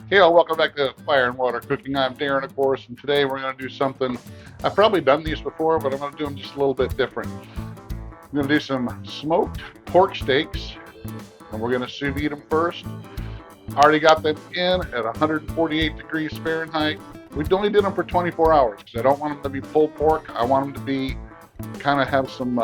Hey all, welcome back to Fire and Water Cooking. I'm Darren, of course, and today we're going to do something. I've probably done these before, but I'm going to do them just a little bit different. I'm going to do some smoked pork steaks, and we're going to sous vide them first. I already got them in at 148 degrees Fahrenheit. We only did them for 24 hours because I don't want them to be pulled pork. I want them to be kind of have some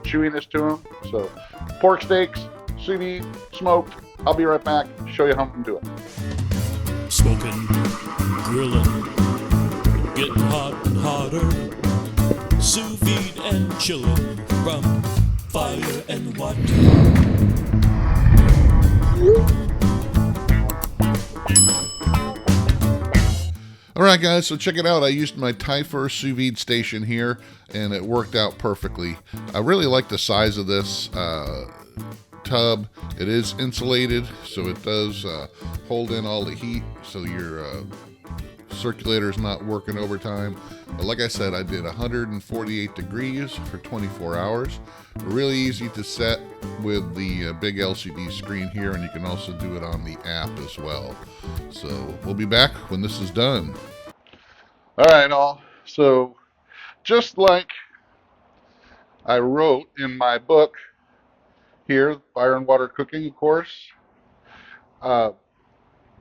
chewiness to them. So, pork steaks, sous vide, smoked. I'll be right back. Show you how I'm doing it. Smoking, grilling, getting hot and hotter, sous vide and chilling from fire and water. Alright guys, so check it out. I used my Typhur sous vide station here and it worked out perfectly. I really like the size of this tub. It is insulated, so it does hold in all the heat, so your circulator is not working overtime. But like I said, I did 148 degrees for 24 hours. Really easy to set with the big LCD screen here, and you can also do it on the app as well. So we'll be back when this is done. All right, all. So, just like I wrote in my book here, Fire and Water Cooking, of course, uh,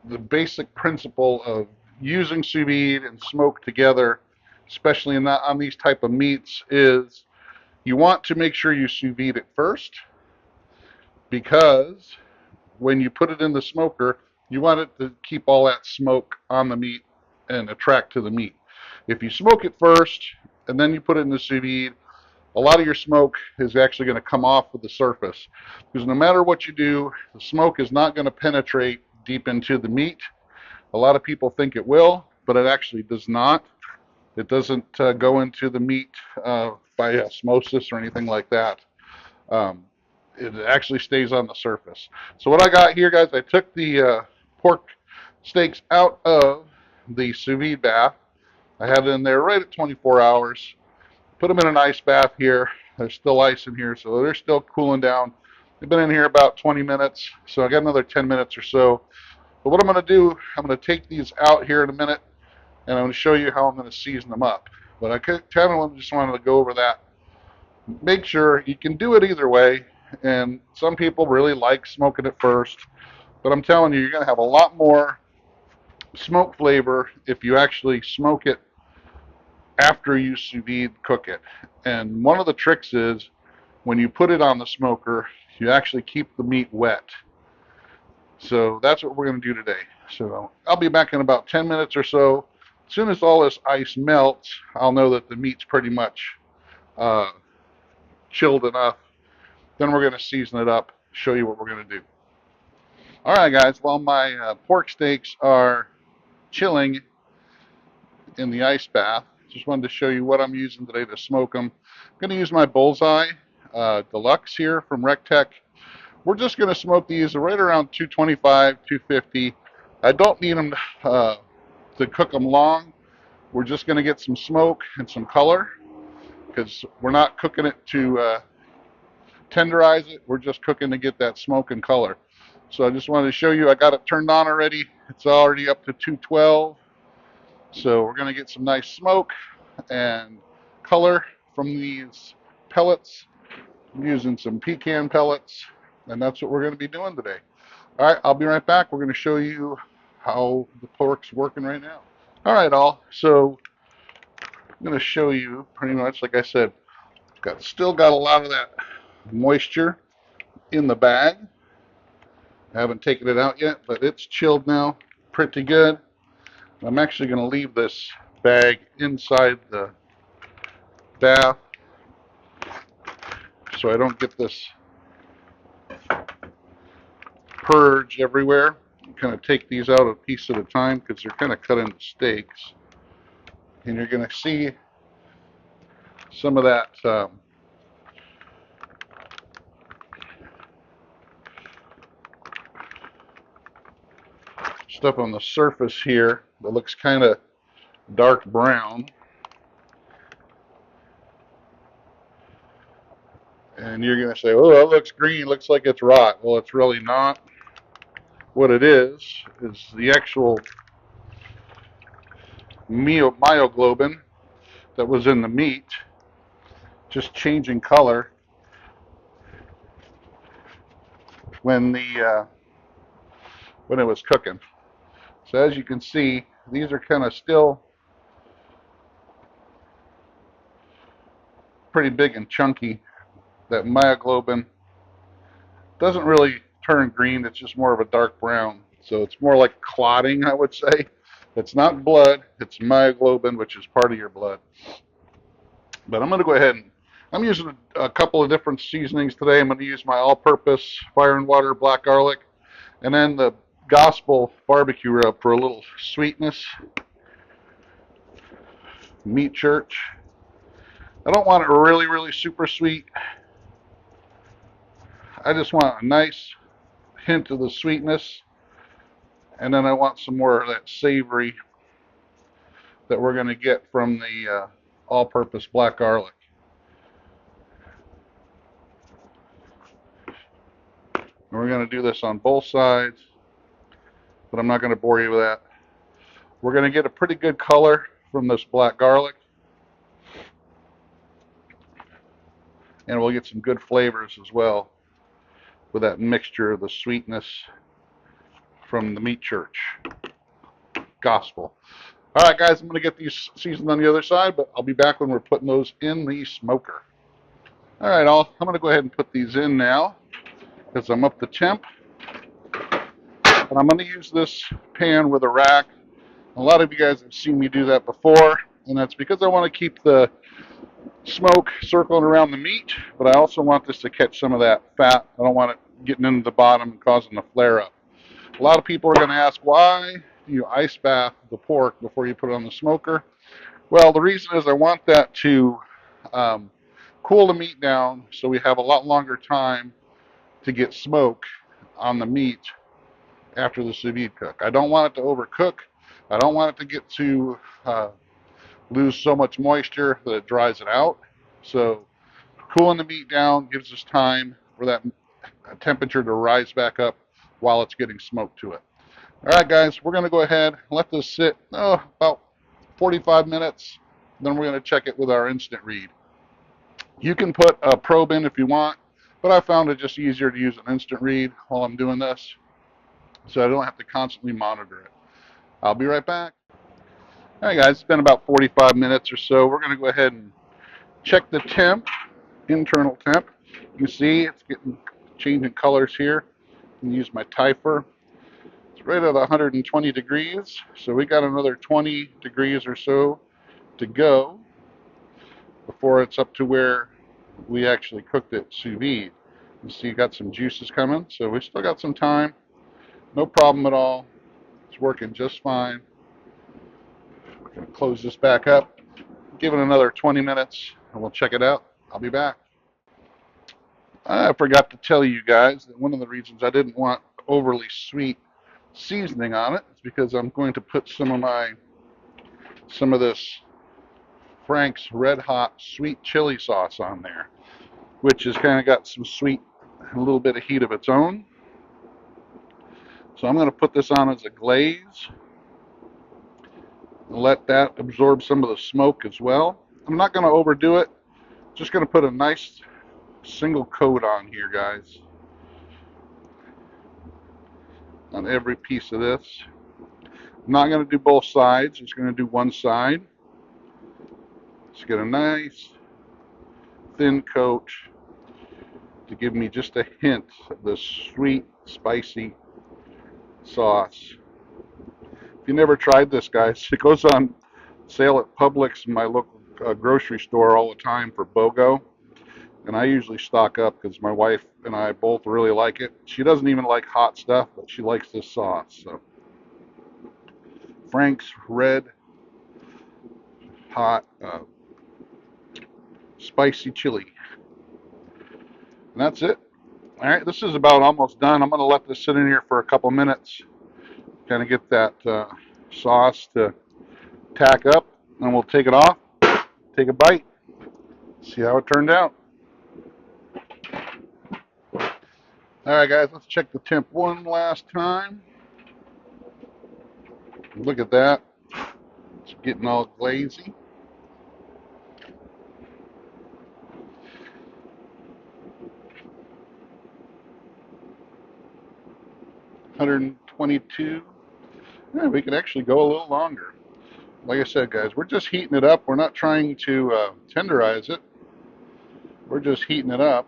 the basic principle of using sous vide and smoke together, especially on these type of meats, is you want to make sure you sous vide it first, because when you put it in the smoker, you want it to keep all that smoke on the meat and attract to the meat. If you smoke it first and then you put it in the sous vide, a lot of your smoke is actually going to come off of the surface, because no matter what you do, the smoke is not going to penetrate deep into the meat. A lot of people think it will, but it actually does not. It doesn't go into the meat by osmosis or anything like that. Um, it actually stays on the surface. So what I got here, guys, I took the pork steaks out of the sous vide bath. I had it in there right at 24 hours. Put them in an ice bath here. There's still ice in here, so they're still cooling down. They've been in here about 20 minutes, so I got another 10 minutes or so. But what I'm going to do, I'm going to take these out here in a minute, and I'm going to show you how I'm going to season them up. But I kind of just wanted to go over that. Make sure you can do it either way, and some people really like smoking it first, but I'm telling you, you're going to have a lot more smoke flavor if you actually smoke it after you sous vide cook it. And one of the tricks is when you put it on the smoker, you actually keep the meat wet. So that's what we're going to do today. So I'll be back in about 10 minutes or so. As soon as all this ice melts, I'll know that the meat's pretty much uh, chilled enough. Then we're going to season it up, show you what we're going to do. All right, guys, while my pork steaks are chilling in the ice bath, just wanted to show you what I'm using today to smoke them. I'm going to use my Bullseye Deluxe here from Rectech. We're just going to smoke these right around 225, 250. I don't need them to cook them long. We're just going to get some smoke and some color, because we're not cooking it to tenderize it. We're just cooking to get that smoke and color. So I just wanted to show you, I got it turned on already. It's already up to 212. So we're going to get some nice smoke and color from these pellets. I'm using some pecan pellets, and that's what we're going to be doing today. All right, I'll be right back. We're going to show you how the pork's working right now. All right, all. So I'm going to show you pretty much, like I said, still got a lot of that moisture in the bag. I haven't taken it out yet, but it's chilled now pretty good. I'm actually going to leave this bag inside the bath so I don't get this purge everywhere. Kind of take these out a piece at a time because they're kind of cut into steaks. And you're going to see some of that stuff on the surface here that looks kind of dark brown. And you're going to say, oh, that looks green, looks like it's rot. Well, it's really not. what it is the actual myoglobin that was in the meat just changing color when when it was cooking. So as you can see, these are kind of still pretty big and chunky. That myoglobin doesn't really turn green, it's just more of a dark brown. So it's more like clotting, I would say. It's not blood, it's myoglobin, which is part of your blood. But I'm going to go ahead and I'm using a couple of different seasonings today. I'm going to use my all-purpose fire and water black garlic, and then the gospel barbecue rub for a little sweetness. Meat church. I don't want it really, really super sweet. I just want a nice hint of the sweetness, and then I want some more of that savory that we're going to get from the all-purpose black garlic. And we're going to do this on both sides, but I'm not going to bore you with that. We're going to get a pretty good color from this black garlic, and we'll get some good flavors as well with that mixture of the sweetness from the meat church gospel. All right, guys, I'm going to get these seasoned on the other side, but I'll be back when we're putting those in the smoker. All right, I'm going to go ahead and put these in now because I'm up to temp. And I'm going to use this pan with a rack. A lot of you guys have seen me do that before, and that's because I want to keep the smoke circling around the meat, but I also want this to catch some of that fat. I don't want it getting into the bottom and causing a flare up. A lot of people are going to ask, why do you ice bath the pork before you put it on the smoker? Well, the reason is I want that to cool the meat down so we have a lot longer time to get smoke on the meat after the sous vide cook. I don't want it to overcook. I don't want it to get to lose so much moisture that it dries it out. So cooling the meat down gives us time for that temperature to rise back up while it's getting smoke to it. All right, guys, we're going to go ahead and let this sit about 45 minutes. Then we're going to check it with our instant read. You can put a probe in if you want, but I found it just easier to use an instant read while I'm doing this, so I don't have to constantly monitor it. I'll be right back. All right, guys, it's been about 45 minutes or so. We're going to go ahead and check the temp, internal temp. You can see it's getting changing colors here. I'm going to use my Typher. It's right at 120 degrees, so we got another 20 degrees or so to go before it's up to where we actually cooked it sous vide. You see, you got some juices coming, so we still got some time. No problem at all. It's working just fine. We're going to close this back up, give it another 20 minutes, and we'll check it out. I'll be back. I forgot to tell you guys that one of the reasons I didn't want overly sweet seasoning on it is because I'm going to put some of this Frank's Red Hot Sweet Chili Sauce on there, which has kind of got some sweet, a little bit of heat of its own. So I'm going to put this on as a glaze and let that absorb some of the smoke as well. I'm not going to overdo it. Just going to put a nice single coat on here, guys, on every piece of this. I'm not going to do both sides. Just going to do one side. Just get a nice thin coat to give me just a hint of the sweet, spicy sauce. If you never tried this, guys, it goes on sale at Publix, my local grocery store, all the time for BOGO. And I usually stock up because my wife and I both really like it. She doesn't even like hot stuff, but she likes this sauce. So Frank's Red Hot Spicy Chili. And that's it. All right, this is about almost done. I'm going to let this sit in here for a couple minutes, kind of get that sauce to tack up, and we'll take it off, take a bite, see how it turned out. All right, guys, let's check the temp one last time. Look at that. It's getting all glazy. $122. Yeah, we can actually go a little longer. Like I said, guys, we're just heating it up. We're not trying to tenderize it. We're just heating it up.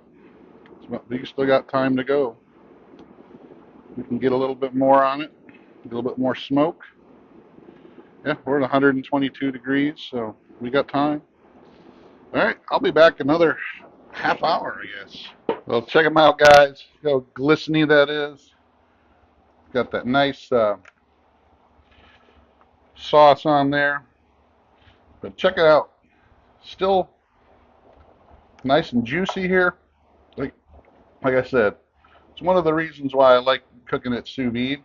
We still got time to go. We can get a little bit more on it, a little bit more smoke. Yeah, we're at 122 degrees, so we got time. All right, I'll be back another half hour, I guess. Well, check them out, guys. How glistening that is. Got that nice sauce on there. But check it out. Still nice and juicy here. Like I said, it's one of the reasons why I like cooking it sous vide,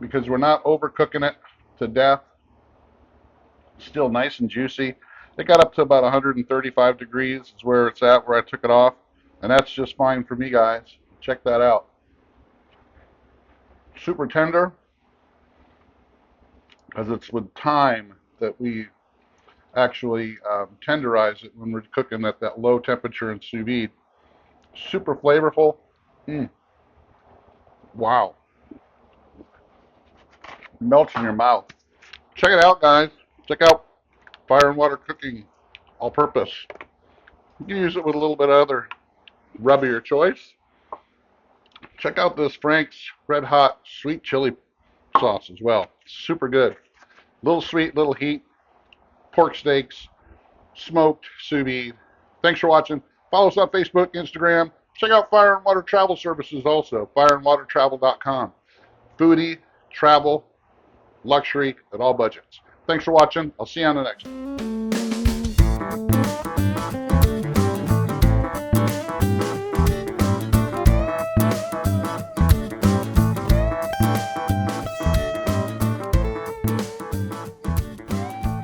because we're not overcooking it to death. Still nice and juicy. It got up to about 135 degrees is where it's at, where I took it off. And that's just fine for me, guys. Check that out. Super tender, as it's with time that we actually tenderize it when we're cooking at that low temperature in sous vide. Super flavorful. Wow. Melts in your mouth. Check it out, guys. Check out Fire and Water Cooking All Purpose. You can use it with a little bit of other rub of your choice. Check out this Frank's Red Hot Sweet Chili Sauce as well. Super good. Little sweet, little heat. Pork steaks, smoked sous vide. Thanks for watching. Follow us on Facebook, Instagram. Check out Fire and Water Travel Services also, fireandwatertravel.com. Foodie, travel, luxury at all budgets. Thanks for watching. I'll see you on the next one.